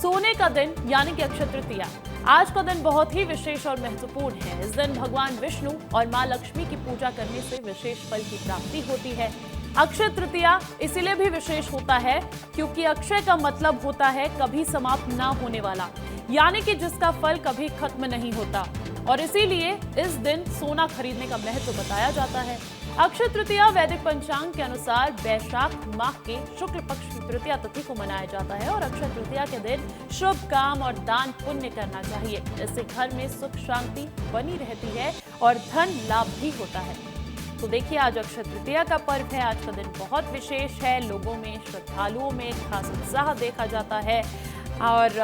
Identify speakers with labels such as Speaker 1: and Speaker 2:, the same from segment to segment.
Speaker 1: सोने का दिन यानी कि अक्षय तृतीया। आज का दिन बहुत ही विशेष और महत्वपूर्ण है। इस दिन भगवान विष्णु और मां लक्ष्मी की पूजा करने से विशेष फल की प्राप्ति होती है। अक्षय तृतीया इसलिए भी विशेष होता है क्योंकि अक्षय का मतलब होता है कभी समाप्त ना होने वाला, यानी कि जिसका फल कभी खत्म नहीं होता, और इसीलिए इस दिन सोना खरीदने का महत्व बताया जाता है। अक्षय तृतीया वैदिक पंचांग के अनुसार वैशाख माह के शुक्ल पक्ष की तृतीया तिथि को मनाया जाता है और अक्षय तृतीया के दिन शुभ काम और दान पुण्य करना चाहिए। इससे घर में सुख शांति बनी रहती है और धन लाभ भी होता है। तो देखिए, आज अक्षय तृतीया का पर्व है। आज का दिन बहुत विशेष है। लोगों में, श्रद्धालुओं में खास उत्साह देखा जाता है और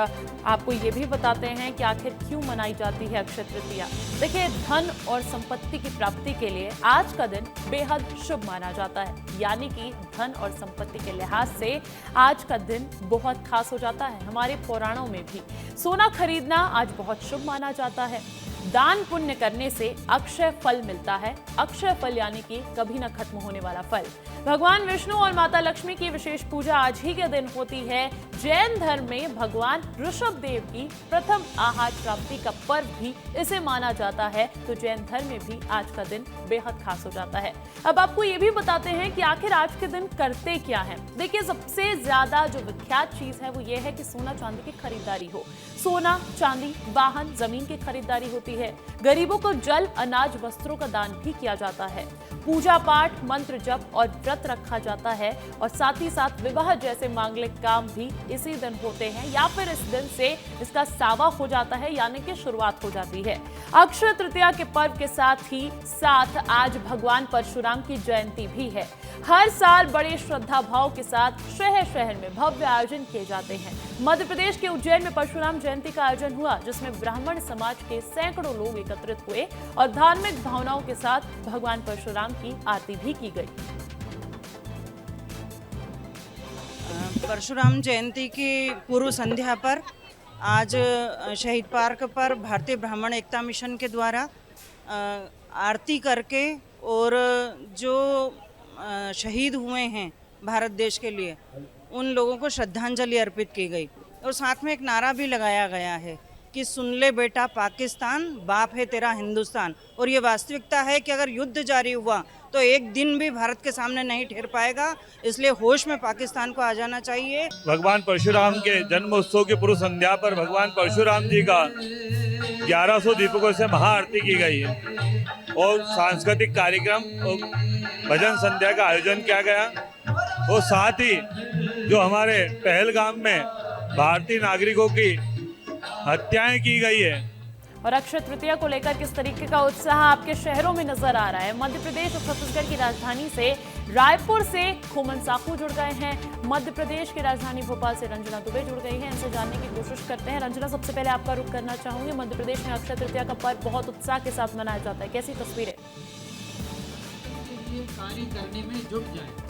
Speaker 1: आपको ये भी बताते हैं कि आखिर क्यों मनाई जाती है अक्षय तृतीया। देखिए, धन और संपत्ति की प्राप्ति के लिए आज का दिन बेहद शुभ माना जाता है, यानी कि धन और संपत्ति के लिहाज से आज का दिन बहुत खास हो जाता है। हमारे पुराणों में भी सोना खरीदना आज बहुत शुभ माना जाता है। दान पुण्य करने से अक्षय फल मिलता है। अक्षय फल यानी कि कभी न खत्म होने वाला फल। भगवान विष्णु और माता लक्ष्मी की विशेष पूजा आज ही के दिन होती है। जैन धर्म में भगवान ऋषभ देव की प्रथम आहार प्राप्ति का पर्व भी इसे माना जाता है, तो जैन धर्म में भी आज का दिन बेहद खास हो जाता है। अब आपको ये भी बताते हैं कि आखिर आज के दिन करते क्या है। देखिए, सबसे ज्यादा जो विख्यात चीज है वो ये है कि सोना चांदी की खरीदारी हो। सोना, चांदी, वाहन, जमीन की खरीदारी होती है। गरीबों को जल, अनाज, वस्त्रों का दान भी किया जाता है। पूजा पाठ, मंत्र जप और व्रत रखा जाता है और साथ ही साथ विवाह जैसे मांगलिक काम भी इसी दिन होते हैं या फिर इस दिन से इसका सावा हो जाता है, यानी कि शुरुआत हो जाती है। अक्षय तृतीया के पर्व के साथ आज भगवान परशुराम की जयंती भी है। हर साल बड़े श्रद्धा भाव के साथ शहर शहर में भव्य आयोजन किए जाते हैं। मध्य प्रदेश के उज्जैन में परशुराम जयंती का आयोजन हुआ, जिसमें ब्राह्मण समाज के सैकड़ों लोग एकत्रित हुए और धार्मिक भावनाओं के साथ भगवान परशुराम की आरती भी की गई।
Speaker 2: परशुराम जयंती की पूर्व संध्या पर आज शहीद पार्क पर भारतीय ब्राह्मण एकता मिशन के द्वारा आरती करके और जो शहीद हुए हैं भारत देश के लिए, उन लोगों को श्रद्धांजलि अर्पित की गई और साथ में एक नारा भी लगाया गया है कि सुन ले बेटा पाकिस्तान, बाप है तेरा हिंदुस्तान। और ये वास्तविकता है कि अगर युद्ध जारी हुआ तो एक दिन भी भारत के सामने नहीं ठहर पाएगा, इसलिए होश में पाकिस्तान को आ जाना चाहिए।
Speaker 3: भगवान परशुराम के जन्मोत्सव की पूर्व संध्या पर भगवान परशुराम जी का 1100 दीपकों से महाआरती की गई है और सांस्कृतिक कार्यक्रम और भजन संध्या का आयोजन किया गया और साथ ही जो हमारे पहलगाम में भारतीय नागरिकों की हत्याएं की गई है।
Speaker 1: और अक्षय तृतीया को लेकर किस तरीके का उत्साह आपके शहरों में नजर आ रहा है। मध्य प्रदेश और छत्तीसगढ़ की राजधानी से रायपुर से खोमन साकू जुड़ गए हैं। मध्य प्रदेश की राजधानी भोपाल से रंजना दुबे जुड़ गई हैं। इनसे जानने की कोशिश करते हैं। रंजना, सबसे पहले आपका रुख करना चाहूंगी। मध्य प्रदेश में अक्षय तृतीया का पर्व बहुत उत्साह के साथ मनाया जाता है, कैसी तस्वीरें?
Speaker 4: कार्य करने में जुट जाए।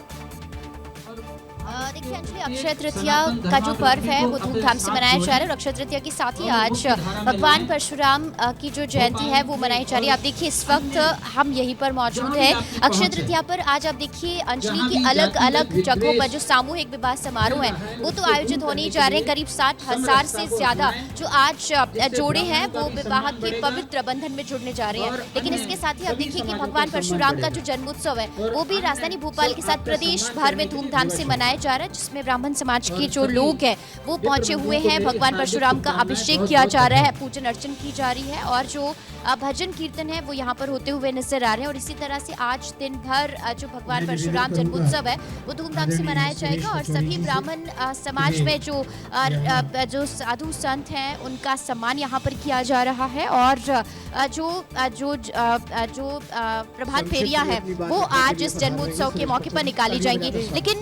Speaker 5: देखिए अंजलि, अक्षय तृतीया का जो पर्व है वो धूमधाम से मनाया जा रहा है और अक्षय तृतीया के साथ ही आज भगवान परशुराम की जो जयंती है वो मनाई जा रही है। आप देखिए, इस वक्त हम यहीं पर मौजूद हैं। अक्षय तृतीया पर आज आप देखिए अंजलि की अलग अलग जगहों पर जो सामूहिक विवाह समारोह है वो तो आयोजित होने ही जा रहे हैं। करीब 60,000 से ज्यादा जो आज जोड़े हैं वो विवाह के पवित्र बंधन में जुड़ने जा रहे हैं। लेकिन इसके साथ ही आप देखिए कि भगवान परशुराम का जो जन्मोत्सव है वो भी राजधानी भोपाल के साथ प्रदेश भर में धूमधाम से मनाया जा रहा है, जिसमें ब्राह्मण समाज के जो लोग हैं वो पहुंचे हुए हैं। भगवान परशुराम का अभिषेक किया जा रहा है, पूजन अर्चन की जा रही है और जो भजन कीर्तन है वो यहाँ पर होते हुए नजर आ रहे हैं। और इसी तरह से आज दिन भर जो भगवान परशुराम जन्मोत्सव है वो धूमधाम से मनाया जाएगा और सभी ब्राह्मण समाज में जो साधु संत हैं उनका सम्मान यहाँ पर किया जा रहा है और जो प्रभात फेरियां हैं वो आज इस जन्मोत्सव के मौके पर निकाली जाएंगी। लेकिन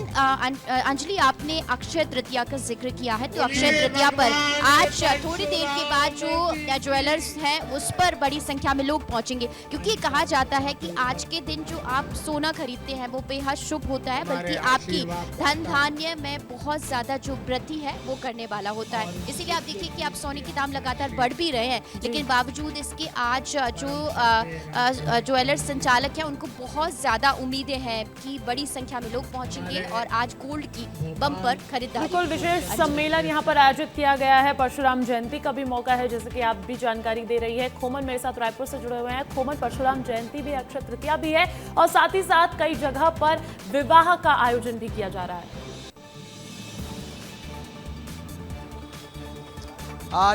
Speaker 5: अंजलि, आपने अक्षय तृतीया का जिक्र किया है, तो अक्षय तृतीया पर आज थोड़ी देर के बाद जो ज्वेलर्स हैं उस पर बड़ी संख्या में लोग पहुंचेंगे, क्योंकि कहा जाता है कि आज के दिन जो आप सोना खरीदते हैं वो बेहद शुभ होता है, बल्कि आपकी धन धान्य में बहुत ज्यादा जो वृद्धि है वो करने वाला होता है। इसीलिए आप देखिए कि आप सोने के दाम लगातार बढ़ भी रहे हैं, लेकिन बावजूद इसके आज जो ज्वेलर्स संचालक हैं उनको बहुत ज्यादा उम्मीदें हैं कि बड़ी संख्या में लोग पहुंचेंगे और आज गोल्ड की बम्पर खरीदारी।
Speaker 1: बिल्कुल, विशेष सम्मेलन यहाँ पर आयोजित किया गया है। परशुराम जयंती का भी मौका है, जैसे कि आप भी जानकारी दे रही है। खोमन मेरे साथ रायपुर से जुड़े हुए हैं। खोमन, परशुराम जयंती भी, अक्षय तृतीया भी है और साथ ही साथ कई जगह पर विवाह का आयोजन भी किया जा रहा है।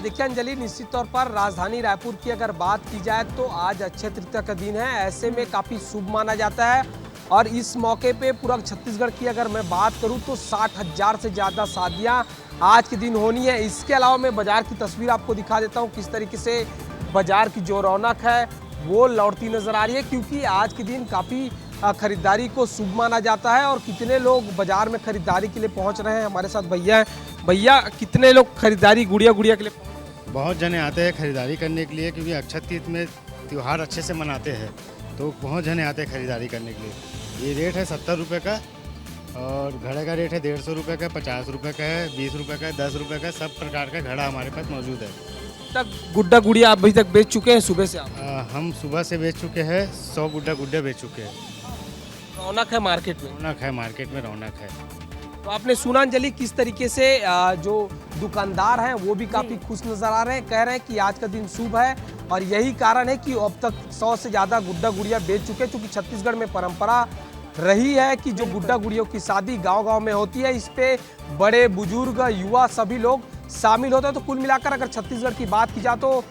Speaker 6: देखिए अंजलि, निश्चित तौर पर राजधानी रायपुर की अगर बात की जाए तो आज अक्षय तृतीया का दिन है। ऐसे में काफ़ी शुभ माना जाता है और इस मौके पे पूरा छत्तीसगढ़ की अगर मैं बात करूं तो 60,000 से ज़्यादा शादियां आज के दिन होनी है। इसके अलावा मैं बाज़ार की तस्वीर आपको दिखा देता हूं, किस तरीके से बाज़ार की जो रौनक है वो लौटती नज़र आ रही है, क्योंकि आज के दिन काफ़ी खरीदारी को शुभ माना जाता है। और कितने लोग बाज़ार में खरीदारी के लिए पहुँच रहे हैं, हमारे साथ भैया हैं। भैया, कितने लोग खरीदारी गुड़िया के लिए?
Speaker 7: बहुत जने आते हैं खरीदारी करने के लिए, क्योंकि अक्षय तृतीया में त्यौहार अच्छे से मनाते हैं, तो बहुत जने आते हैं खरीदारी करने के लिए। ये रेट है 70 रुपये का और घड़े का रेट है 150 रुपये का, 50 रुपये का है, 20 रुपये का, 10 रुपये का, सब प्रकार का घड़ा हमारे पास मौजूद है।
Speaker 6: तक गुड्डा गुड़िया आप अभी तक बेच चुके हैं सुबह से? आप
Speaker 7: हम सुबह से बेच चुके हैं, 100 गुड्डे बेच चुके हैं।
Speaker 6: रौनक है मार्केट में?
Speaker 7: रौनक है, मार्केट में रौनक है।
Speaker 6: तो आपने सुना अंजलि, किस तरीके से जो दुकानदार हैं वो भी काफ़ी खुश नज़र आ रहे हैं, कह रहे हैं कि आज का दिन शुभ है और यही कारण है कि अब तक 100 से ज़्यादा गुड्डा गुड़िया बेच चुके हैं। क्योंकि छत्तीसगढ़ में परंपरा रही है कि जो गुड्डा गुड़ियों की शादी गांव-गांव में होती है, इस पे बड़े बुजुर्ग युवा सभी लोग शामिल होते हैं। तो कुल मिलाकर अगर छत्तीसगढ़ की बात की जाए तो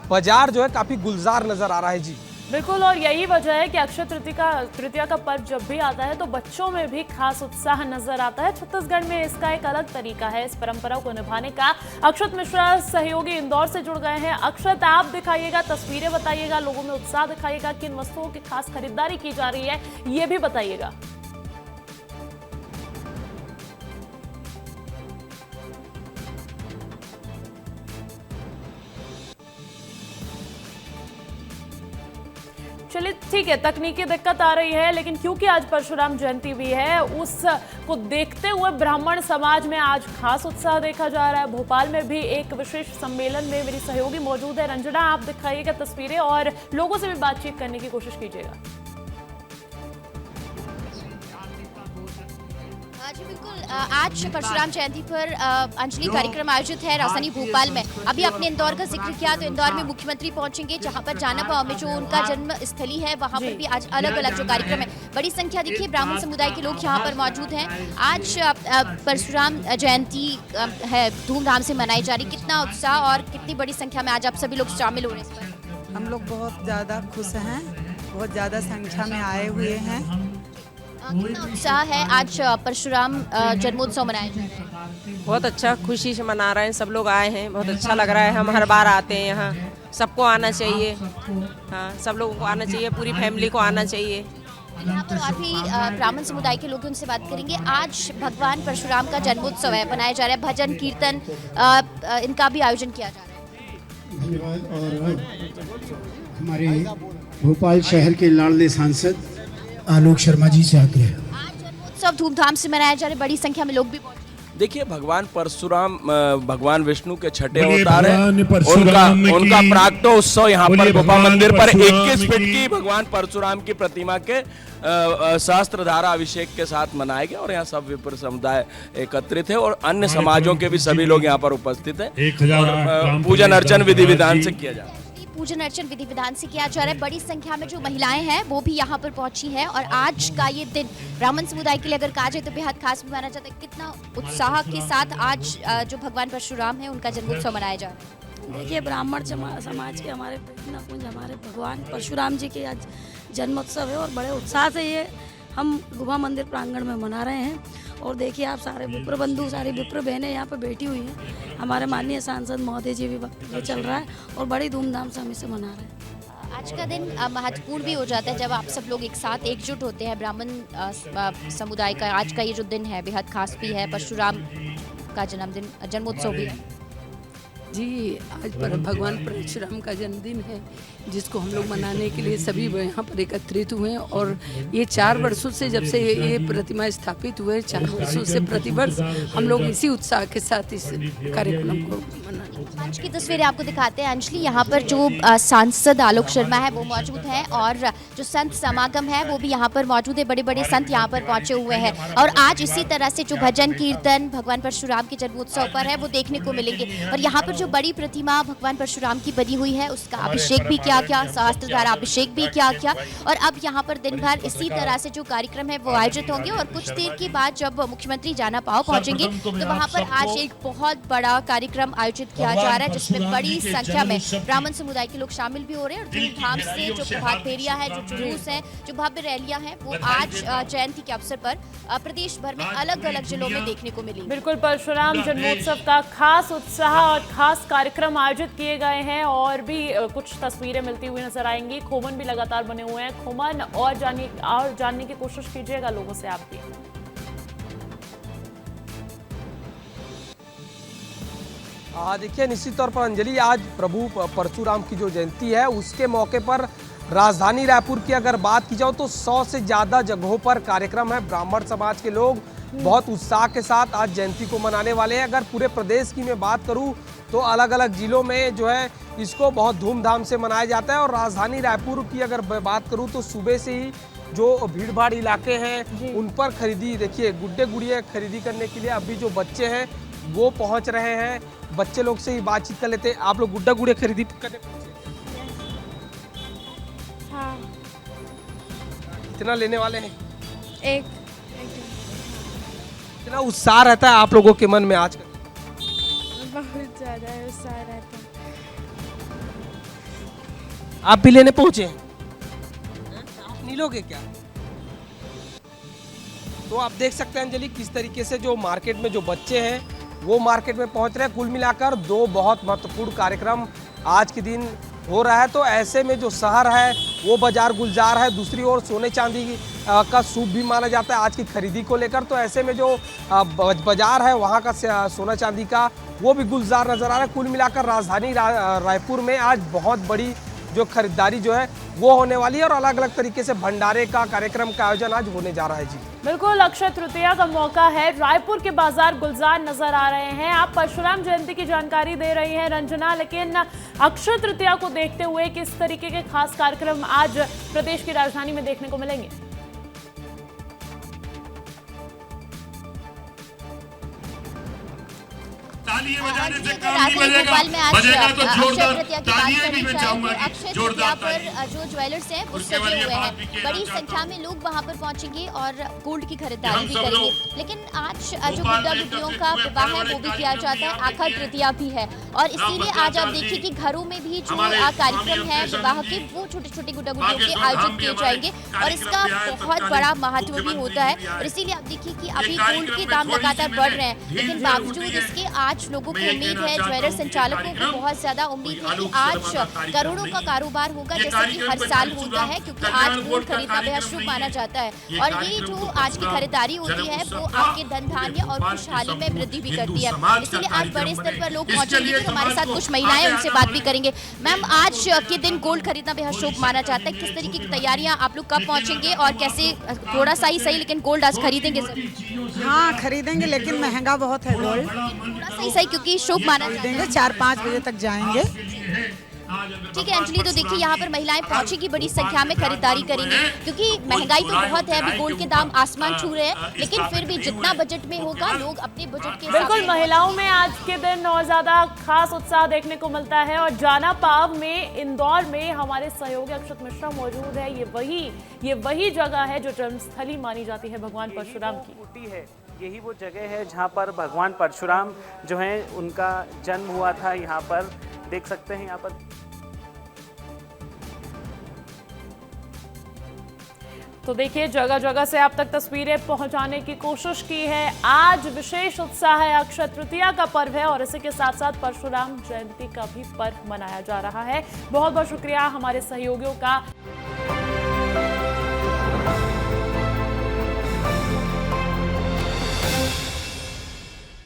Speaker 6: बाजार जो है काफ़ी गुलजार नज़र आ रहा है। जी
Speaker 1: बिल्कुल, और यही वजह है कि अक्षय तृतीया का पर्व जब भी आता है तो बच्चों में भी खास उत्साह नजर आता है। छत्तीसगढ़ में इसका एक अलग तरीका है इस परंपरा को निभाने का। अक्षत मिश्रा सहयोगी इंदौर से जुड़ गए हैं। अक्षत, आप दिखाइएगा, तस्वीरें बताइएगा, लोगों में उत्साह दिखाइएगा, किन वस्तुओं की खास खरीदारी की जा रही है ये भी बताइएगा। चलिए ठीक है, तकनीकी दिक्कत आ रही है, लेकिन क्योंकि आज परशुराम जयंती भी है, उसको देखते हुए ब्राह्मण समाज में आज खास उत्साह देखा जा रहा है। भोपाल में भी एक विशेष सम्मेलन में मेरी सहयोगी मौजूद है। रंजना, आप दिखाइएगा तस्वीरें और लोगों से भी बातचीत करने की कोशिश कीजिएगा।
Speaker 5: जी बिल्कुल, आज परशुराम जयंती पर अंजलि कार्यक्रम आयोजित है राजधानी भोपाल में। अभी आपने इंदौर का जिक्र किया, तो इंदौर में मुख्यमंत्री पहुंचेंगे, जहां पर जानापा में जो उनका जन्म स्थली है वहां पर भी आज अलग अलग जो कार्यक्रम है। बड़ी संख्या देखिए ब्राह्मण समुदाय के लोग यहाँ पर मौजूद हैं। आज परशुराम जयंती है, धूमधाम से मनाई जा रही। कितना उत्साह और कितनी बड़ी संख्या में आज आप सभी लोग शामिल हो रहे हैं इस पर?
Speaker 8: हम लोग बहुत ज़्यादा खुश हैं, बहुत ज़्यादा संख्या में आए हुए हैं।
Speaker 5: कितना उत्साह है आज परशुराम जन्मोत्सव मनाया जा रहा है?
Speaker 9: बहुत अच्छा, खुशी से मना रहे हैं, सब लोग आए हैं, बहुत अच्छा लग रहा है। हम हर बार आते हैं यहाँ, सबको आना चाहिए। हाँ, सब लोगों को आना चाहिए, पूरी फैमिली को आना चाहिए।
Speaker 5: यहाँ पर और भी ब्राह्मण समुदाय के लोग, उनसे बात करेंगे। आज भगवान परशुराम का जन्मोत्सव है, मनाया जा रहा है। भजन कीर्तन इनका भी आयोजन किया जा रहा है।
Speaker 10: धन्यवाद। और हमारे भोपाल शहर के लाडले सांसद आलोक शर्मा जी से आग्रह।
Speaker 5: आज जन्मोत्सव धूमधाम से मनाया जा रहा है, बड़ी संख्या में लोग भी पहुंचे।
Speaker 11: देखिए, भगवान परशुराम भगवान विष्णु के छठे अवतार हैं। उनका प्रागट्योत्सव यहाँ पर भोपाल मंदिर पर 21 फीट की भगवान परशुराम की प्रतिमा के सहस्त्रधारा अभिषेक के साथ मनाया गया और यहाँ सब विप्र समुदाय एकत्रित है और अन्य समाजों के भी सभी लोग यहाँ पर उपस्थित हैं। पूजन अर्चन विधि विधान से किया जा रहा है।
Speaker 5: पूजन अर्चन विधि विधान से किया जा रहा है। बड़ी संख्या में जो महिलाएं हैं वो भी यहाँ पर पहुंची हैं और आज का ये दिन ब्राह्मण समुदाय के लिए अगर कहा जाए तो बेहद खास भी माना जाता है। कितना उत्साह के साथ आज जो भगवान परशुराम है उनका जन्मोत्सव मनाया जा रहा है।
Speaker 12: देखिए, ब्राह्मण समाज के हमारे हमारे भगवान परशुराम जी के आज जन्मोत्सव है और बड़े उत्साह से ये हम गुफा मंदिर प्रांगण में मना रहे हैं। और देखिए, आप सारे विप्र बंधु, सारी विप्र बहनें यहाँ पर बैठी हुई हैं। हमारे माननीय सांसद महोदय जी भी ये चल रहा है और बड़ी धूमधाम से हम इसे मना रहे हैं।
Speaker 5: आज का दिन महत्वपूर्ण भी हो जाता है जब आप सब लोग एक साथ एकजुट होते हैं। ब्राह्मण समुदाय का आज का ये जो दिन है बेहद खास भी है। परशुराम का जन्मोत्सव भी है।
Speaker 13: जी, आज पर भगवान परशुराम का जन्मदिन है, जिसको हम लोग मनाने के लिए सभी यहाँ पर एकत्रित हुए हैं। और ये 4 वर्षों से, जब से ये प्रतिमा स्थापित हुए, 4 वर्षों से प्रतिवर्ष हम लोग इसी उत्साह के साथ इस कार्यक्रम को मनाते हैं।
Speaker 5: मंच की तस्वीरें आपको दिखाते हैं अंजलि। यहाँ पर जो सांसद आलोक शर्मा है वो मौजूद हैं, और जो संत समागम है वो भी यहाँ पर मौजूद है। बड़े बड़े संत यहाँ पर पहुँचे हुए हैं, और आज इसी तरह से जो भजन कीर्तन भगवान परशुराम के जन्मोत्सव पर है वो देखने को मिलेंगे। और यहाँ पर जो बड़ी प्रतिमा भगवान परशुराम की बनी हुई है उसका अभिषेक भी किया गया, सहस्त्रधारा अभिषेक भी किया गया। और अब यहाँ पर दिन भर इसी तरह से जो कार्यक्रम है वो आयोजित होंगे। और कुछ देर के बाद जब मुख्यमंत्री जाना पाव पहुंचेंगे तो वहाँ पर आज एक बहुत बड़ा कार्यक्रम आयोजित किया जा रहा है, जिसमें बड़ी संख्या में ब्राह्मण समुदाय के लोग शामिल भी हो रहे हैं। और धूमधाम से जो प्रभात फेरियां है, जो जुलूस है, जो भव्य रैलियां हैं, वो आज जयंती के अवसर पर प्रदेश भर में अलग अलग जिलों में देखने को मिली।
Speaker 1: बिल्कुल, परशुराम जन्मोत्सव का खास उत्साह और खास कार्यक्रम आयोजित किए गए हैं, और भी कुछ तस्वीरें मिलती हुई नजर आएंगी। खोमन भी लगातार बने हुए हैं। खोमन और जानने की कोशिश कीजिएगा लोगों से आप भी।
Speaker 6: देखिए, निश्चित तौर पर अंजलि, आज प्रभु परशुराम की जो जयंती है उसके मौके पर राजधानी रायपुर की अगर बात की जाए तो 100 से ज़्यादा जगहों पर कार्यक्रम है। ब्राह्मण समाज के लोग बहुत उत्साह के साथ आज जयंती को मनाने वाले हैं। अगर पूरे प्रदेश की मैं बात करूं तो अलग अलग जिलों में जो है इसको बहुत धूमधाम से मनाया जाता है। और राजधानी रायपुर की अगर मैं बात करूं तो सुबह से ही जो भीड़ भाड़ इलाके हैं उन पर खरीदी, देखिए गुड्डे गुड़िया खरीदी करने के लिए अभी जो बच्चे हैं वो पहुंच रहे हैं। बच्चे लोग से ही बातचीत कर लेते हैं। आप लोग गुड्डा गुड़िया खरीदी करने पहुंचे?
Speaker 14: हाँ।
Speaker 6: कितना लेने वाले हैं?
Speaker 14: एक।
Speaker 6: कितना उत्साह रहता है आप लोगों के मन में आज?
Speaker 14: बहुत ज़्यादा उत्साह रहता है।
Speaker 6: आप भी लेने पहुंचे हैं? आप नहीं लोगे क्या? तो आप देख सकते हैं अंजलि किस तरीके से जो मार्केट में जो बच्चे हैं वो मार्केट में पहुंच रहे हैं। कुल मिलाकर 2 बहुत महत्वपूर्ण कार्यक्रम आज के दिन हो रहा है। तो ऐसे में जो शहर है वो बाजार गुलजार है। दूसरी ओर सोने चांदी का शुभ भी माना जाता है आज की खरीदी को लेकर। तो ऐसे में जो बाजार है वहाँ का सोना चांदी का वो भी गुलजार नजर आ रहा है। कुल मिलाकर राजधानी रायपुर में आज बहुत बड़ी जो खरीदारी जो है वो होने वाली है, और अलग अलग तरीके से भंडारे का कार्यक्रम का आयोजन आज होने जा रहा है। जी
Speaker 1: बिल्कुल, अक्षय तृतीया का मौका है, रायपुर के बाजार गुलजार नजर आ रहे हैं। आप परशुराम जयंती की जानकारी दे रही हैं रंजना, लेकिन अक्षय तृतीया को देखते हुए किस तरीके के खास कार्यक्रम आज प्रदेश की राजधानी में देखने को मिलेंगे?
Speaker 15: तालियां बजाने से काम नहीं बजेगा, बजेगा तो जोरदार तालियां भी मैं चाहूंगा कि जोरदार
Speaker 5: पर जो ज्वेलर्स हैं वो सजे हुए हैं। बड़ी संख्या में लोग वहां पर पहुंचेंगे और गोल्ड की खरीदारी भी करेंगे। लेकिन आज जो गुड्डा गुड्डियों का विवाह है वो भी किया जाता है, आखिर तृतीया भी है, और इसीलिए आज आप देखिए कि घरों में भी जो कार्यक्रम है विवाह के वो छोटे छोटे गुड्डा गुड्डियों के आयोजित किए जाएंगे, और इसका बहुत बड़ा महत्व भी होता है। और इसीलिए आप देखिए कि अभी गोल्ड के दाम लगातार बढ़ रहे हैं, लेकिन बावजूद इसके आज लोगों को उम्मीद है, ज्वेलर संचालकों को बहुत ज्यादा उम्मीद है कि आज करोड़ों का कारोबार होगा, जैसा कि हर साल होता है, क्योंकि आज गोल्ड खरीदना बेहद शुभ माना जाता है। और ये जो आज की खरीदारी होती है वो आपके धन धान्य और खुशहाली में वृद्धि भी करती है। इसलिए आज बड़े स्तर पर लोग पहुंचेंगे। तो हमारे साथ कुछ महिलाएं, उनसे बात भी करेंगे। मैम, आज के दिन गोल्ड खरीदना बेहद शुभ माना जाता है, किस तरीके की तैयारियां, आप लोग कब पहुंचेंगे और कैसे, थोड़ा सा ही सही लेकिन गोल्ड आज खरीदेंगे?
Speaker 8: हाँ खरीदेंगे, लेकिन महंगा बहुत है गोल्ड।
Speaker 5: थोड़ा सही क्योंकि शुभ माना
Speaker 8: देंगे, 4-5 बजे तक जाएंगे।
Speaker 5: ठीक है अंजलि, तो देखिए यहाँ पर महिलाएं पहुंचेगी, बड़ी संख्या में खरीदारी करेंगी, क्योंकि महंगाई तो बहुत है, अभी गोल्ड के दाम आसमान छू रहे हैं, लेकिन फिर भी जितना बजट में होगा लोग अपने बजट के
Speaker 1: बिल्कुल, महिलाओं में आज के दिन और ज्यादा खास उत्साह देखने को मिलता है। और जाना पाव में, इंदौर में हमारे सहयोगी अक्षत मिश्रा मौजूद है। ये वही जगह है जो जन्मस्थली मानी जाती है भगवान परशुराम की।
Speaker 16: यही वो जगह है जहाँ पर भगवान परशुराम जो हैं उनका जन्म हुआ था। यहाँ पर देख सकते हैं, यहाँ पर
Speaker 1: तो देखिए जगह जगह से आप तक तस्वीरें पहुंचाने की कोशिश की है। आज विशेष उत्साह है, अक्षय तृतीया का पर्व है, और इसी के साथ साथ परशुराम जयंती का भी पर्व मनाया जा रहा है। बहुत बहुत शुक्रिया हमारे सहयोगियों का।